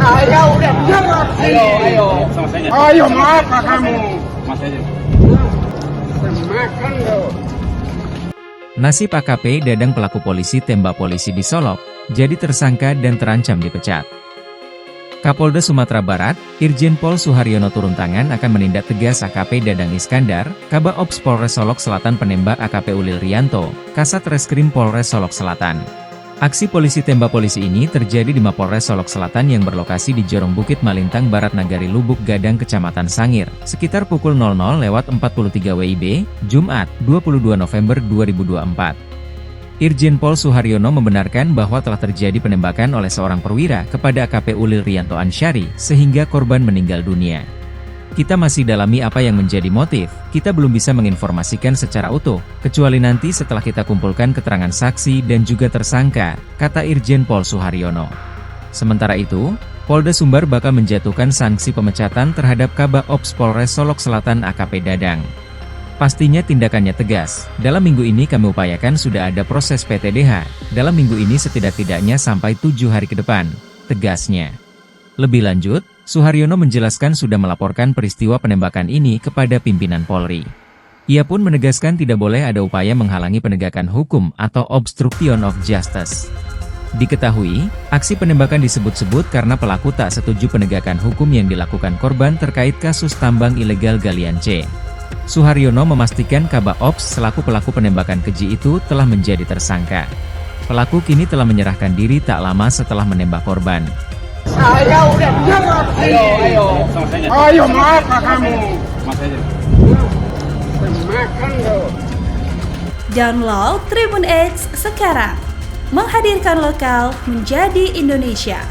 Saya udah bilang Ayo, sama saya. Ayo maaf kamu. Mas aja. Makan loh. Nasib AKP Dadang pelaku polisi tembak polisi di Solok, jadi tersangka dan terancam dipecat. Kapolda Sumatera Barat, Irjen Pol Suharyono turun tangan akan menindak tegas AKP Dadang Iskandar, Kabak Ops Polres Solok Selatan penembak AKP Ulil Rianto, Kasat Reskrim Polres Solok Selatan. Aksi polisi tembak polisi ini terjadi di Mapolres Solok Selatan yang berlokasi di Jorong Bukit Malintang Barat Nagari Lubuk Gadang Kecamatan Sangir, sekitar pukul 00.43 WIB, Jumat, 22 November 2024. Irjen Pol Suharyono membenarkan bahwa telah terjadi penembakan oleh seorang perwira kepada AKP Ulil Rianto Ansyari, sehingga korban meninggal dunia. Kita masih dalami apa yang menjadi motif, kita belum bisa menginformasikan secara utuh, kecuali nanti setelah kita kumpulkan keterangan saksi dan juga tersangka, kata Irjen Pol Suharyono. Sementara itu, Polda Sumbar bakal menjatuhkan sanksi pemecatan terhadap Kabak Ops Polres Solok Selatan AKP Dadang. Pastinya tindakannya tegas. Dalam minggu ini kami upayakan sudah ada proses PTDH, dalam minggu ini setidak-tidaknya sampai 7 hari ke depan, tegasnya. Lebih lanjut, Suharyono menjelaskan sudah melaporkan peristiwa penembakan ini kepada pimpinan Polri. Ia pun menegaskan tidak boleh ada upaya menghalangi penegakan hukum atau obstruction of justice. Diketahui, aksi penembakan disebut-sebut karena pelaku tak setuju penegakan hukum yang dilakukan korban terkait kasus tambang ilegal galian C. Suharyono memastikan Kabak Ops selaku pelaku penembakan keji itu telah menjadi tersangka. Pelaku kini telah menyerahkan diri tak lama setelah menembak korban. Saya udah bilang Ayo, sama saya. Ayo maaf kamu. Mas aja. Makan loh. Download Tribun X sekarang. Menghadirkan lokal menjadi Indonesia.